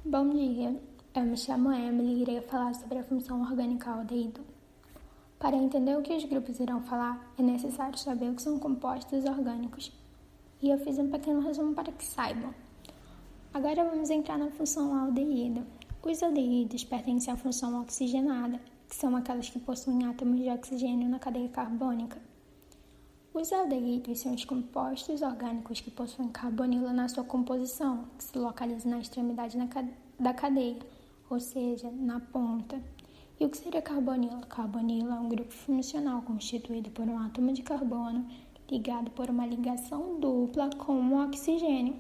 Bom dia, eu me chamo Emily e irei falar sobre a função orgânica aldeído. Para entender o que os grupos irão falar, é necessário saber o que são compostos orgânicos. E eu fiz um pequeno resumo para que saibam. Agora vamos entrar na função aldeído. Os aldeídos pertencem à função oxigenada, que são aquelas que possuem átomos de oxigênio na cadeia carbônica. Os aldeídos são os compostos orgânicos que possuem carbonila na sua composição, que se localiza na extremidade da cadeia, ou seja, na ponta. E o que seria carbonila? Carbonila é um grupo funcional constituído por um átomo de carbono ligado por uma ligação dupla com o oxigênio.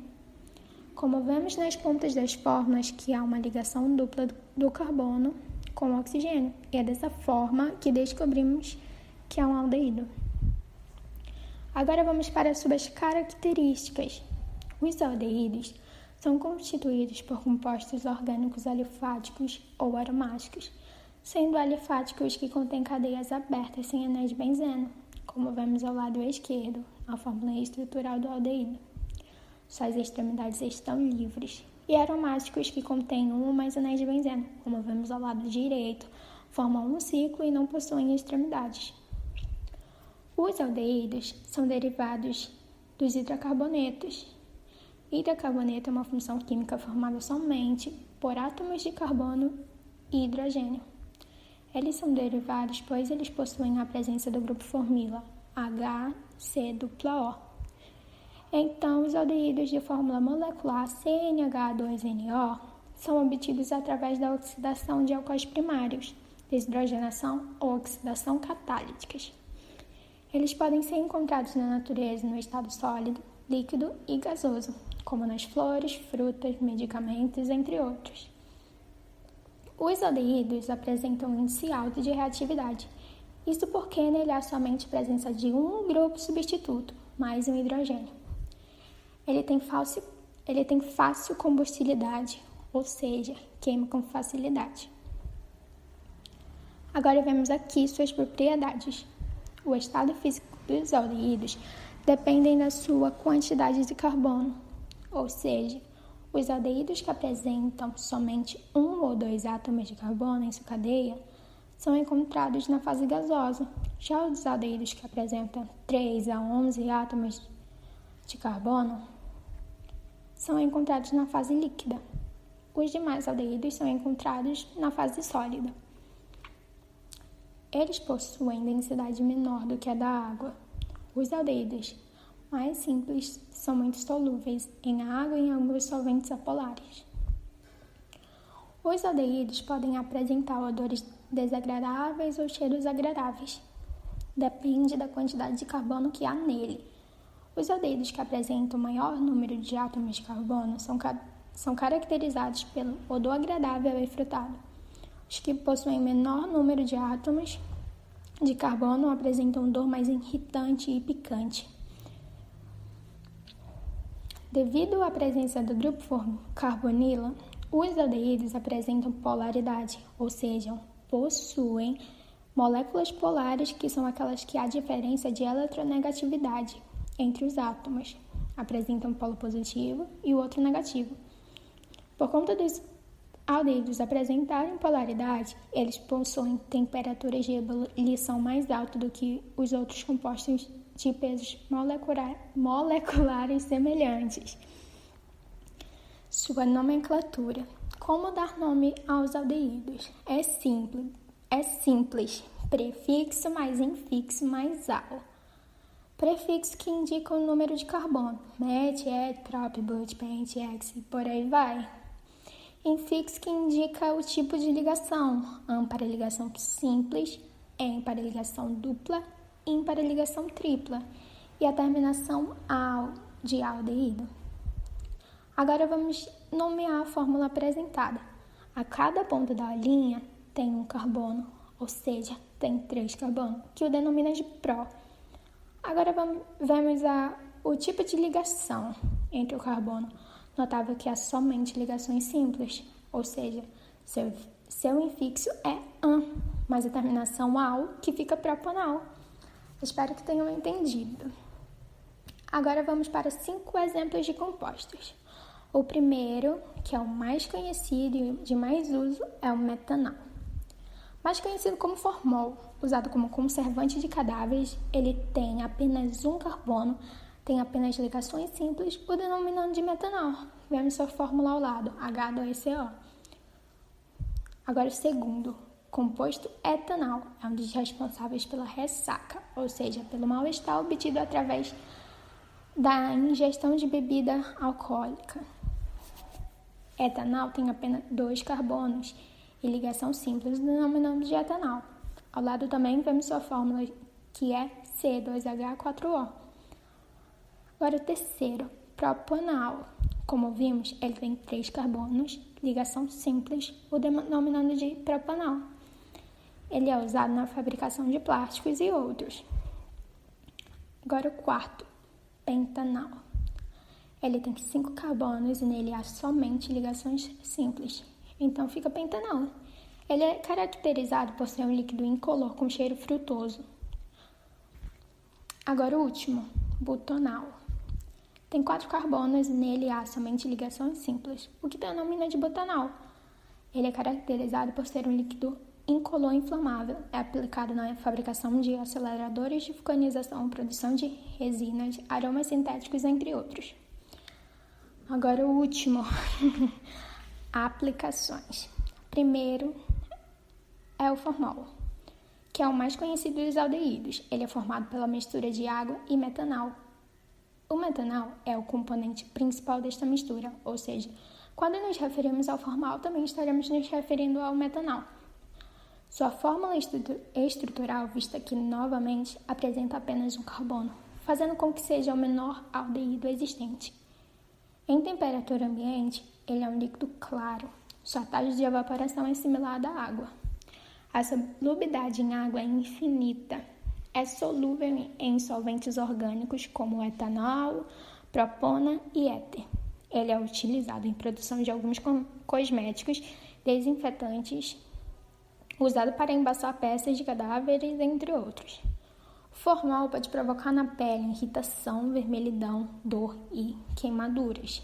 Como vemos nas pontas das fórmulas que há uma ligação dupla do carbono com o oxigênio, e é dessa forma que descobrimos que é um aldeído. Agora vamos para suas características. Os aldeídos são constituídos por compostos orgânicos alifáticos ou aromáticos, sendo alifáticos que contêm cadeias abertas sem anéis de benzeno, como vemos ao lado esquerdo, a fórmula estrutural do aldeído. Suas extremidades estão livres. E aromáticos que contêm um ou mais anéis de benzeno, como vemos ao lado direito, formam um ciclo e não possuem extremidades. Os aldeídos são derivados dos hidrocarbonetos. Hidrocarboneto é uma função química formada somente por átomos de carbono e hidrogênio. Eles são derivados pois eles possuem a presença do grupo formila HCOO. Então, os aldeídos de fórmula molecular CnH2nO são obtidos através da oxidação de álcoois primários, desidragenação ou oxidação catalíticas. Eles podem ser encontrados na natureza no estado sólido, líquido e gasoso, como nas flores, frutas, medicamentos, entre outros. Os aldeídos apresentam um índice alto de reatividade, isso porque nele há somente presença de um grupo substituto, mais um hidrogênio. Ele tem fácil combustibilidade, ou seja, queima com facilidade. Agora vemos aqui suas propriedades. O estado físico dos aldeídos dependem da sua quantidade de carbono, ou seja, os aldeídos que apresentam somente um ou dois átomos de carbono em sua cadeia são encontrados na fase gasosa. Já os aldeídos que apresentam 3 a 11 átomos de carbono são encontrados na fase líquida. Os demais aldeídos são encontrados na fase sólida. Eles possuem densidade menor do que a da água. Os aldeídos mais simples são muito solúveis em água e em alguns solventes apolares. Os aldeídos podem apresentar odores desagradáveis ou cheiros agradáveis. Depende da quantidade de carbono que há nele. Os aldeídos que apresentam maior número de átomos de carbono são caracterizados pelo odor agradável e frutado. Os que possuem menor número de átomos de carbono apresentam odor mais irritante e picante. Devido à presença do grupo carbonila, os aldeídos apresentam polaridade, ou seja, possuem moléculas polares que são aquelas que há diferença de eletronegatividade entre os átomos. Apresentam um polo positivo e o outro negativo. Por conta dos aldeídos apresentarem polaridade, eles possuem temperaturas de ebulição mais alta do que os outros compostos de pesos moleculares semelhantes. Sua nomenclatura. Como dar nome aos aldeídos? É simples. Prefixo mais infixo mais al. Prefixo que indica o número de carbono. Met, et, prop, but, pent, ex e por aí vai. Infixo que indica o tipo de ligação. Am para ligação simples, em para ligação dupla, in para ligação tripla. E a terminação al de aldeído. Agora vamos nomear a fórmula apresentada. A cada ponta da linha tem um carbono, ou seja, tem 3 carbonos, que o denomina de pró. Agora vemos o tipo de ligação entre o carbono. Notável que há somente ligações simples, ou seja, seu infixo é an, mas a terminação al que fica proponal. Espero que tenham entendido. Agora vamos para 5 exemplos de compostos. O primeiro, que é o mais conhecido e de mais uso, é o metanol. Mais conhecido como formol, usado como conservante de cadáveres, ele tem apenas um carbono, tem apenas ligações simples, o denominando de metanol. Vemos sua fórmula ao lado, H2CO. Agora o segundo, composto etanol, é um dos responsáveis pela ressaca, ou seja, pelo mal-estar obtido através da ingestão de bebida alcoólica. Etanol tem apenas 2 carbonos e ligação simples, denominando de etanol. Ao lado também vemos sua fórmula, que é C2H4O. Agora o terceiro, propanol. Como vimos, ele tem 3 carbonos, ligação simples, o denominando de propanol. Ele é usado na fabricação de plásticos e outros. Agora o quarto, pentanol. Ele tem 5 carbonos e nele há somente ligações simples, então fica pentanol. Ele é caracterizado por ser um líquido incolor com cheiro frutoso. Agora o último, butanol. Tem 4 carbonos e nele há somente ligações simples, o que denomina de butanol. Ele é caracterizado por ser um líquido incolor inflamável. É aplicado na fabricação de aceleradores de vulcanização, produção de resinas, aromas sintéticos, entre outros. Agora o último, aplicações. Primeiro é o formol, que é o mais conhecido dos aldeídos. Ele é formado pela mistura de água e metanol. O metanol é o componente principal desta mistura, ou seja, quando nos referimos ao formol, também estaremos nos referindo ao metanol. Sua fórmula estrutural, vista aqui novamente, apresenta apenas um carbono, fazendo com que seja o menor aldeído existente. Em temperatura ambiente, ele é um líquido claro. Sua taxa de evaporação é similar à da água. A solubilidade em água é infinita. É solúvel em solventes orgânicos como etanol, propona e éter. Ele é utilizado em produção de alguns cosméticos, desinfetantes, usado para embaçar peças de cadáveres, entre outros. O formol pode provocar na pele irritação, vermelhidão, dor e queimaduras.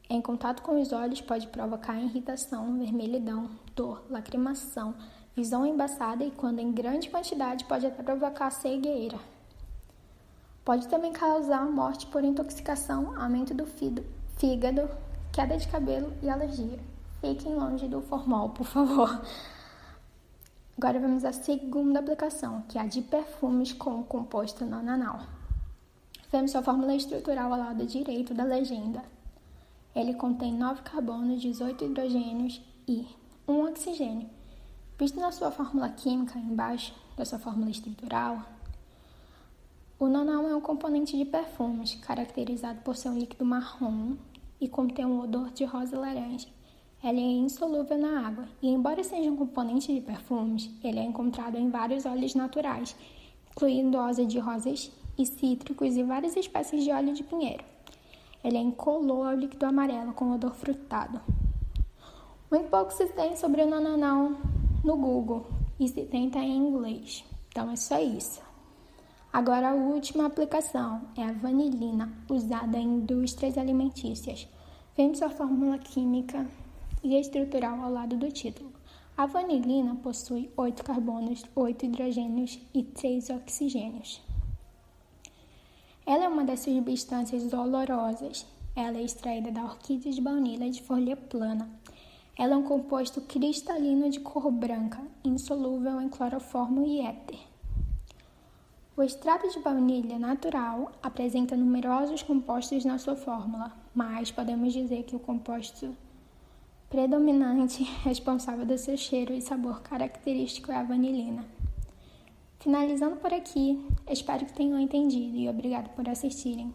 Em contato com os olhos pode provocar irritação, vermelhidão, dor, lacrimação, visão embaçada e, quando em grande quantidade, pode até provocar cegueira. Pode também causar morte por intoxicação, aumento do fígado, queda de cabelo e alergia. Fiquem longe do formol, por favor. Agora vamos à segunda aplicação, que é a de perfumes com o composto nonanol. Vemos sua fórmula estrutural ao lado direito da legenda. Ele contém 9 carbonos, 18 hidrogênios e 1 oxigênio. Visto na sua fórmula química, embaixo da sua fórmula estrutural, o nonanol é um componente de perfumes, caracterizado por ser um líquido marrom e conter um odor de rosa e laranja. Ele é insolúvel na água e, embora seja um componente de perfumes, ele é encontrado em vários óleos naturais, incluindo óleo de rosas e cítricos e várias espécies de óleo de pinheiro. Ele é incolor ao líquido amarelo com odor frutado. Muito pouco se tem sobre o nonanol no Google e se tenta em inglês, então é só isso. Agora a última aplicação é a vanilina, usada em indústrias alimentícias. Vemos sua fórmula química e estrutural ao lado do título. A vanilina possui 8 carbonos, 8 hidrogênios e 3 oxigênios. Ela é uma das substâncias olorosas. Ela é extraída da orquídea de baunilha de folha plana. Ela é um composto cristalino de cor branca, insolúvel em cloroformo e éter. O extrato de baunilha natural apresenta numerosos compostos na sua fórmula, mas podemos dizer que o composto predominante responsável do seu cheiro e sabor característico é a vanilina. Finalizando por aqui, espero que tenham entendido e obrigado por assistirem.